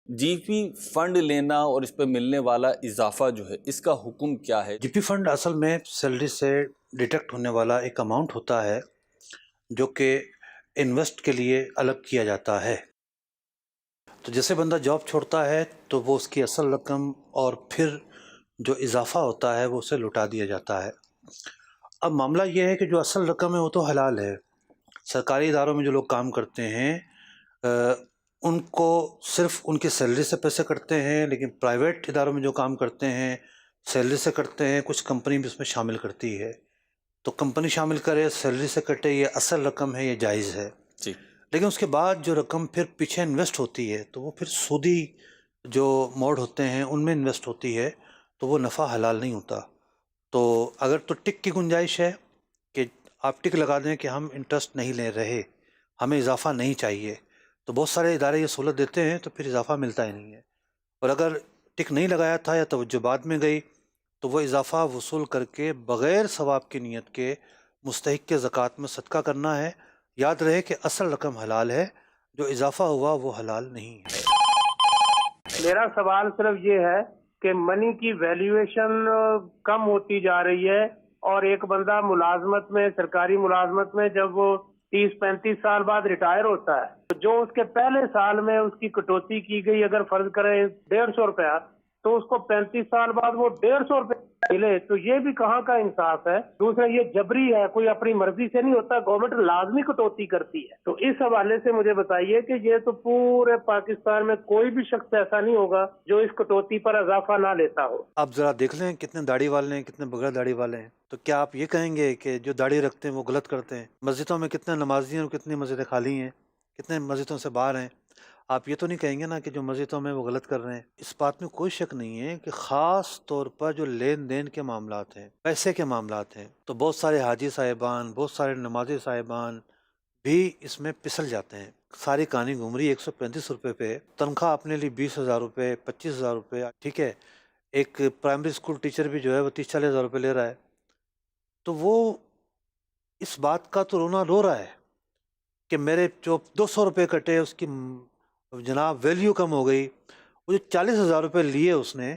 جی P fund لینا اور اس پہ ملنے والا اضافہ جو ہے اس کا حکم کیا ہے؟ جی پی فنڈ اصل میں سیلری سے ڈیڈکٹ ہونے والا ایک اماؤنٹ ہوتا ہے جو کہ انویسٹ کے لیے الگ کیا جاتا ہے۔ تو جیسے بندہ جاب چھوڑتا ہے تو وہ اس کی اصل رقم اور پھر جو اضافہ ہوتا ہے وہ اسے لوٹا دیا جاتا ہے۔ اب معاملہ یہ ہے کہ جو اصل رقم ہے وہ تو حلال ہے۔ سرکاری اداروں میں جو لوگ کام کرتے ہیں ان کو صرف ان کی سیلری سے پیسے کٹتے ہیں، لیکن پرائیویٹ اداروں میں جو کام کرتے ہیں سیلری سے کٹتے ہیں، کچھ کمپنی بھی اس میں شامل کرتی ہے۔ تو کمپنی شامل کرے، سیلری سے کٹے، یہ اصل رقم ہے، یہ جائز ہے۔ جی، لیکن اس کے بعد جو رقم پھر پیچھے انویسٹ ہوتی ہے تو وہ پھر سودی جو موڈ ہوتے ہیں ان میں انویسٹ ہوتی ہے، تو وہ نفع حلال نہیں ہوتا۔ تو اگر تو ٹک کی گنجائش ہے کہ آپ ٹک لگا دیں کہ ہم انٹرسٹ نہیں لے رہے، ہمیں اضافہ نہیں چاہیے، تو بہت سارے ادارے یہ سہولت دیتے ہیں، تو پھر اضافہ ملتا ہی نہیں ہے۔ اور اگر ٹک نہیں لگایا تھا یا توجہ بعد میں گئی تو وہ اضافہ وصول کر کے بغیر ثواب کی نیت کے مستحق کے زکوٰۃ میں صدقہ کرنا ہے۔ یاد رہے کہ اصل رقم حلال ہے، جو اضافہ ہوا وہ حلال نہیں ہے۔ میرا سوال صرف یہ ہے کہ منی کی ویلیویشن کم ہوتی جا رہی ہے، اور ایک بندہ ملازمت میں، سرکاری ملازمت میں جب وہ 30-35 سال بعد ریٹائر ہوتا ہے تو جو اس کے پہلے سال میں اس کی کٹوتی کی گئی، اگر فرض کریں 150 روپیہ، تو اس کو 35 سال بعد وہ 150 روپے ملے، تو یہ بھی کہاں کا انصاف ہے؟ دوسرا، یہ جبری ہے، کوئی اپنی مرضی سے نہیں ہوتا، گورنمنٹ لازمی کٹوتی کرتی ہے۔ تو اس حوالے سے مجھے بتائیے کہ یہ تو پورے پاکستان میں کوئی بھی شخص ایسا نہیں ہوگا جو اس کٹوتی پر اضافہ نہ لیتا ہو۔ آپ ذرا دیکھ لیں کتنے داڑھی والے ہیں، کتنے بغیر داڑھی والے ہیں، تو کیا آپ یہ کہیں گے کہ جو داڑھی رکھتے ہیں وہ غلط کرتے ہیں؟ مسجدوں میں کتنے نمازی ہیں اور کتنی مسجدیں خالی ہیں، کتنے مسجدوں سے باہر ہیں؟ آپ یہ تو نہیں کہیں گے نا کہ جو مسجدوں میں وہ غلط کر رہے ہیں؟ اس بات میں کوئی شک نہیں ہے کہ خاص طور پر جو لین دین کے معاملات ہیں، پیسے کے معاملات ہیں، تو بہت سارے حاجی صاحبان، بہت سارے نمازی صاحبان بھی اس میں پسل جاتے ہیں۔ ساری کہانی گھوم رہی 135 روپے پہ، تنخواہ اپنے لیے 20,000 روپے، 25,000 روپے، ٹھیک ہے۔ ایک پرائمری اسکول ٹیچر بھی جو ہے وہ 30-40 ہزار روپے لے رہا ہے، تو وہ اس بات کا تو رونا رو رہا ہے کہ میرے جو 200 روپے کٹے اس کی جناب ویلیو کم ہو گئی۔ وہ جو 40,000 روپے لیے اس نے،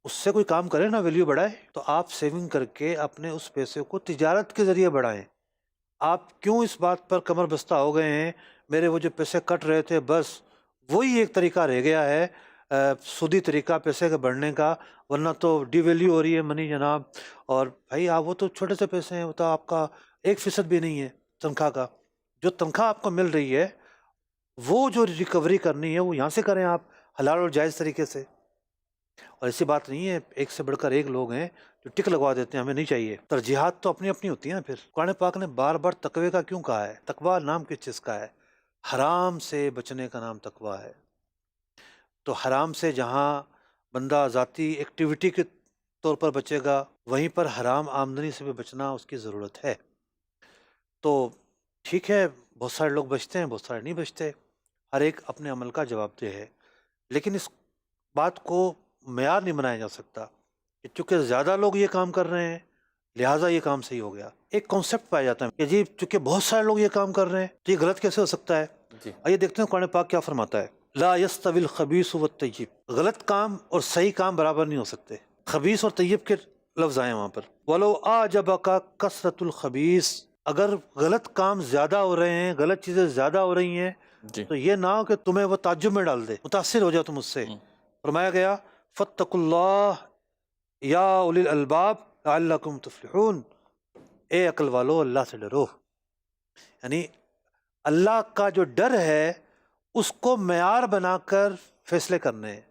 اس سے کوئی کام کرے نا، ویلیو بڑھائے۔ تو آپ سیونگ کر کے اپنے اس پیسے کو تجارت کے ذریعے بڑھائیں۔ آپ کیوں اس بات پر کمر بستہ ہو گئے ہیں؟ میرے وہ جو پیسے کٹ رہے تھے، بس وہی ایک طریقہ رہ گیا ہے سودی طریقہ پیسے کے بڑھنے کا، ورنہ تو ڈی ویلیو ہو رہی ہے منی جناب۔ اور بھائی آپ، وہ تو چھوٹے سے پیسے ہیں، وہ تو آپ کا 1% بھی نہیں ہے تنخواہ کا۔ جو تنخواہ آپ کو مل رہی ہے وہ جو ریکوری کرنی ہے وہ یہاں سے کریں آپ، حلال اور جائز طریقے سے۔ اور ایسی بات نہیں ہے ایک سے بڑھ کر ایک لوگ ہیں جو ٹک لگوا دیتے ہیں ہمیں نہیں چاہیے۔ ترجیحات تو اپنی اپنی ہوتی ہیں نا۔ پھر قرآن پاک نے بار بار تقوی کا کیوں کہا ہے؟ تقوی نام کس چیز کا ہے؟ حرام سے بچنے کا نام تقوی ہے۔ تو حرام سے جہاں بندہ ذاتی ایکٹیویٹی کے طور پر بچے گا، وہیں پر حرام آمدنی سے بھی بچنا اس کی ضرورت ہے۔ تو ٹھیک ہے، بہت سارے لوگ بچتے ہیں، بہت سارے نہیں بچتے، ہر ایک اپنے عمل کا جواب دہ ہے۔ لیکن اس بات کو معیار نہیں بنایا جا سکتا کہ چونکہ زیادہ لوگ یہ کام کر رہے ہیں لہٰذا یہ کام صحیح ہو گیا۔ ایک کانسیپٹ پایا جاتا ہے کہ جی چونکہ بہت سارے لوگ یہ کام کر رہے ہیں تو یہ غلط کیسے ہو سکتا ہے؟ جی، آئیے دیکھتے ہیں قرآن پاک کیا فرماتا ہے۔ لا یستوی الخبیث والطیب، غلط کام اور صحیح کام برابر نہیں ہو سکتے۔ خبیث اور طیب کے لفظ آئے وہاں پر۔ وَلَوْ أَعْجَبَكَ كَثْرَةُ الْخَبِيثِ، اگر غلط کام زیادہ ہو رہے ہیں، غلط چیزیں زیادہ ہو رہی ہیں، جی، تو یہ نہ ہو کہ تمہیں وہ تعجب میں ڈال دے، متاثر ہو جاؤ تم اس سے۔ فرمایا گیا فَاتَّقُوا اللَّهَ يَا أُولِي الْأَلْبَابِ لَعَلَّكُمْ تُفْلِحُونَ، اے عقل والو اللہ سے ڈرو۔ یعنی اللہ کا جو ڈر ہے اس کو معیار بنا کر فیصلے کرنے ہیں۔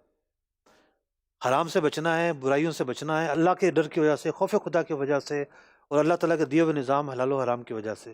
حرام سے بچنا ہے، برائیوں سے بچنا ہے، اللہ کے ڈر کی وجہ سے، خوف خدا کی وجہ سے، اور اللہ تعالیٰ کے دیے ہوئے نظام حلال و حرام کی وجہ سے۔